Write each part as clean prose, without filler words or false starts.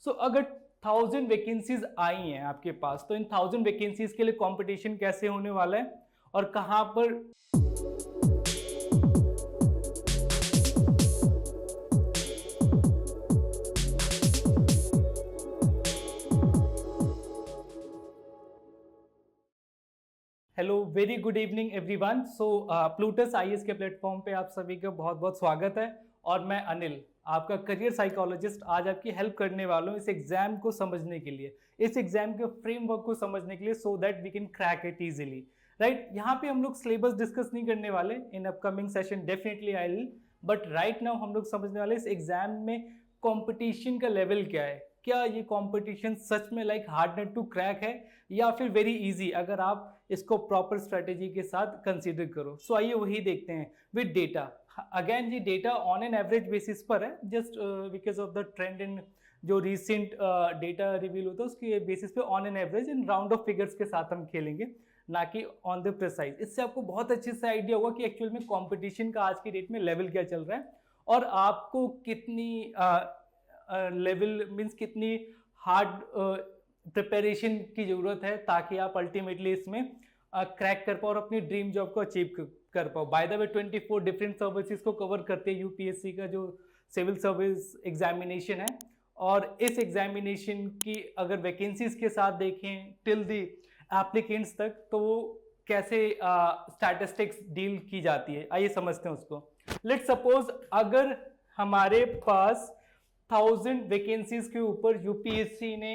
सो अगर 1000 वैकेंसीज आई हैं आपके पास, तो इन 1000 वैकेंसीज के लिए कंपटीशन कैसे होने वाला है और कहां पर hello, very good evening everyone. So Plutus IAS के प्लेटफॉर्म पे आप सभी का बहुत बहुत स्वागत है और मैं अनिल, आपका करियर साइकोलॉजिस्ट, आज आपकी हेल्प करने वाला हूँ इस एग्जाम को समझने के लिए, इस एग्जाम के फ्रेमवर्क को समझने के लिए, so that we can crack it easily. Right, यहाँ पे हम लोग सिलेबस डिस्कस नहीं करने वाले, in upcoming session definitely I will, but right now हम लोग समझने वाले इस एग्जाम में कंपटीशन का लेवल क्या है। क्या ये कंपटीशन सच में like hard nut to crack है या फिर वेरी इजी अगर आप इसको प्रॉपर स्ट्रेटेजी के साथ कंसीडर करो। सो आइए वही देखते हैं विद डेटा। अगेन ये data on an average basis पर है, just because of the trend in जो रिसेंट डेटा रिवील होता है उसके बेसिस पे on an average in round off figures के साथ हम खेलेंगे, ना कि ऑन द प्रिसाइज। इससे आपको बहुत अच्छे से आइडिया होगा कि एक्चुअल में कंपटीशन का आज की डेट में लेवल क्या चल रहा है और आपको कितनी लेवल मीन्स कितनी हार्ड प्रिपरेशन की ज़रूरत है ताकि आप अल्टीमेटली इसमें क्रैक कर पाओ और अपनी ड्रीम जॉब को अचीव कर पाओ। By the way 24 different services को कवर करते हैं यूपीएससी का जो सिविल सर्विस एग्जामिनेशन है, और इस एग्जामिनेशन की अगर वैकेंसीज के साथ देखें टिल द एप्लीकेंट्स तक, तो वो कैसे स्टैटिस्टिक्स डील की जाती है, आइए समझते हैं उसको। लेट्स सपोज अगर हमारे पास 1000 वैकेंसीज के ऊपर यूपीएससी ने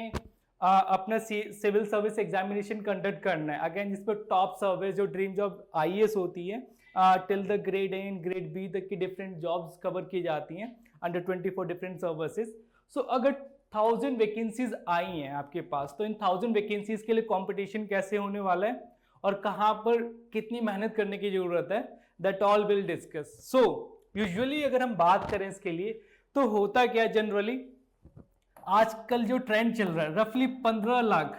अपना सिविल सर्विस एग्जामिनेशन कंडक्ट करना है। अगेन जिस पर टॉप सर्विस जो ड्रीम जॉब आईएएस होती है till the grade A and grade B तक की डिफरेंट जॉब्स कवर की जाती हैं अंडर 24 डिफरेंट सर्विसेज। सो अगर 1000 वैकेंसीज आई हैं आपके पास, तो इन 1000 वैकेंसीज के लिए कंपटीशन कैसे होने वाला है और कहाँ पर कितनी मेहनत करने की जरूरत है, that all will discuss. So usually अगर हम बात करें इसके लिए तो होता क्या जनरली, आजकल जो ट्रेंड चल रहा है रफली 15 lakh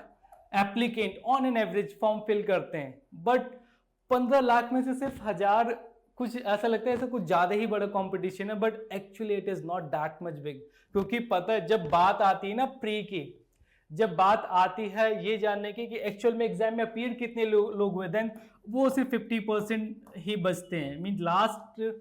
applicant on an average form fill करते हैं, बट 15 लाख में से सिर्फ 1000, कुछ ऐसा लगता है ऐसा कुछ ज्यादा ही बड़ा कंपटीशन है, but actually it is not that much big. क्योंकि पता है जब बात आती है ना प्री की, जब बात आती है ये जानने की कि एक्चुअल में एग्जाम में अपीयर कितने लोग हुए, देन वो सिर्फ 50% ही बचते हैं। मीन लास्ट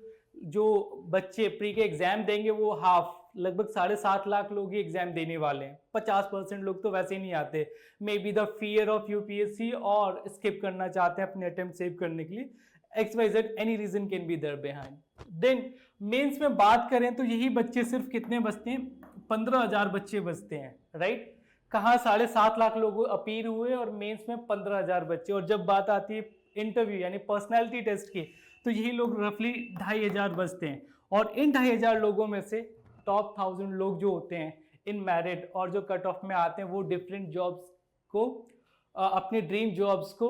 जो बच्चे प्री के एग्जाम देंगे वो हाफ, लगभग 7.5 लाख लोग ही एग्जाम देने वाले हैं। 50% लोग तो वैसे ही नहीं आते, may be the fear of UPSC और स्किप करना चाहते हैं अपने अटेम्प्ट सेव करने के लिए, XYZ any reason can be there behind. Then mains में बात करें तो यही बच्चे सिर्फ कितने बचते हैं, 15,000 बच्चे बचते हैं। राइट, कहाँ 7.5 लाख लोग अपीयर हुए और मेंस में 15,000 बच्चे। और जब बात आती है इंटरव्यू यानी पर्सनैलिटी टेस्ट की, तो यही लोग रफली 2,500 बचते हैं। और इन 2,500 लोगों में से टॉप 1000 लोग जो होते हैं इन मेरिट और जो कट ऑफ में आते हैं वो डिफरेंट जॉब्स को अपने ड्रीम जॉब्स को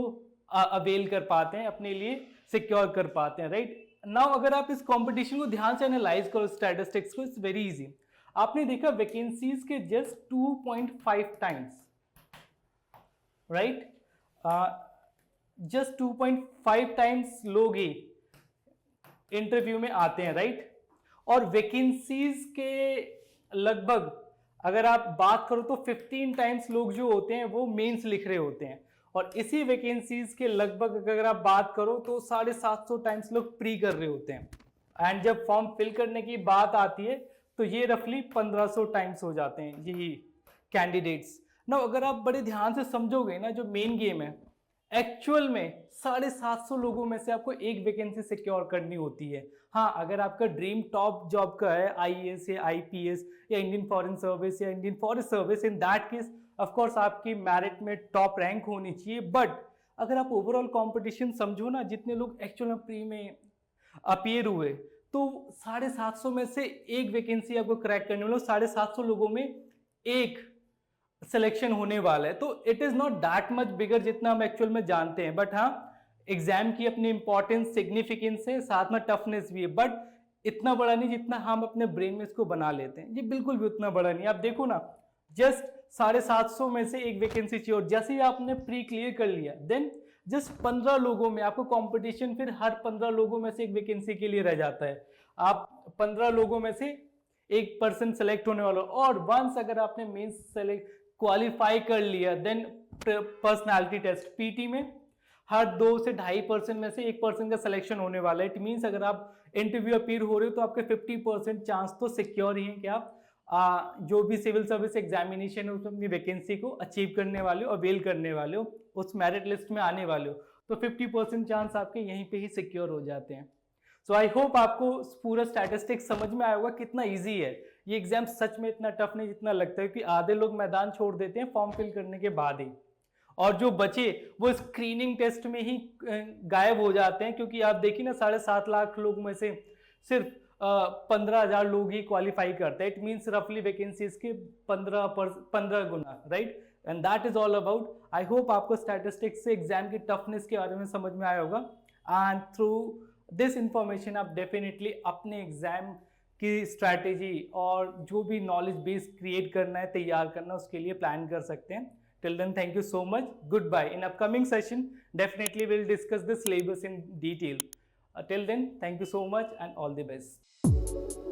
अवेल कर पाते हैं, अपने लिए सिक्योर कर पाते हैं। राइट नाउ अगर आप इस कंपटीशन को ध्यान से एनालाइज करो स्टैटिस्टिक्स को, इट्स वेरी इजी। आपने देखा वैकेंसीज के just 2.5 times, right, just 2.5 times लोग ही इंटरव्यू में आते हैं। राइट, और वैकेंसीज के लगभग अगर आप बात करो तो 15 टाइम्स लोग जो होते हैं वो मेंस लिख रहे होते हैं, और इसी वैकेंसीज के लगभग अगर आप बात करो तो 750 टाइम्स लोग प्री कर रहे होते हैं। एंड जब फॉर्म फिल करने की बात आती है तो ये रफली 1500 टाइम्स हो जाते हैं यही कैंडिडेट्स। ना अगर आप बड़े ध्यान से समझोगे ना, जो मेन गेम है एक्चुअल में 750 लोगों में से आपको एक वैकेंसी सिक्योर करनी होती है। हाँ, अगर आपका ड्रीम टॉप जॉब का है आईएएस या आईपीएस या इंडियन फॉरेन सर्विस या Indian forest service, in that case of course आपकी मेरिट में टॉप रैंक होनी चाहिए। बट अगर आप ओवरऑल कंपटीशन समझो ना, जितने लोग एक्चुअल में प्री में अपीयर हुए, तो 750 में से एक वैकेंसी आपको क्रैक करने वाले, 750 लोगों में एक सिलेक्शन होने वाला है। तो it is not that much bigger जितना हम एक्चुअल में जानते हैं, बट हाँ एग्जाम की अपनी इंपॉर्टेंस सिग्निफिकेंस है, साथ में टफनेस भी है, बट इतना बड़ा नहीं जितना हम अपने ब्रेन में इसको बना लेते हैं। ये बिल्कुल भी उतना बड़ा नहीं। आप देखो ना, जस्ट 750 में से एक वैकेंसी चाहिए, और जैसे ही आपने प्री क्लियर कर लिया देन जस्ट 15 लोगों में आपको कंपटीशन फिर हर 15 लोगों में से एक वैकेंसी के लिए रह जाता है। आप 15 लोगों में से 1% सेलेक्ट होने वाला, और वंस अगर आपने मेंस सेलेक्ट क्वालिफाई कर लिया, देन पर्सनालिटी टेस्ट पीटी में हर 2 से 2.5% में से 1% का सिलेक्शन होने वाला है। इट मीन्स अगर आप इंटरव्यू अपीयर हो रहे हो तो आपके 50% चांस तो सिक्योर ही है कि आप जो भी सिविल सर्विस एग्जामिनेशन है उसमें अपनी वैकेंसी को अचीव करने वाले हो, अवेल करने वाले हो, उस मेरिट लिस्ट में आने वाले हो, तो 50% चांस आपके यहीं पे ही सिक्योर हो जाते हैं। सो आई होप आपको पूरा स्टैटिस्टिक्स समझ में आया होगा कितना ईजी है ये एग्जाम। सच में इतना टफ नहीं जितना लगता है, कि आधे लोग मैदान छोड़ देते हैं फॉर्म फिल करने के बाद ही, और जो बचे वो स्क्रीनिंग टेस्ट में ही गायब हो जाते हैं, क्योंकि आप देखिए ना 7.5 लाख लोग में से सिर्फ 15,000 लोग ही क्वालिफाई करते हैं। इट मीन्स रफली वैकेंसीज के 15 गुना, right? And that is all about. I hope आपको स्टैटिस्टिक्स से एग्जाम की टफनेस के बारे में समझ में आया होगा, एंड थ्रू दिस इंफॉर्मेशन आप डेफिनेटली अपने एग्जाम की स्ट्रैटेजी और जो भी नॉलेज बेस क्रिएट करना है, तैयार करना है, उसके लिए प्लान कर सकते हैं। Till then, thank you so much. Goodbye. In upcoming session, definitely we'll discuss the syllabus in detail. Till then, thank you so much and all the best.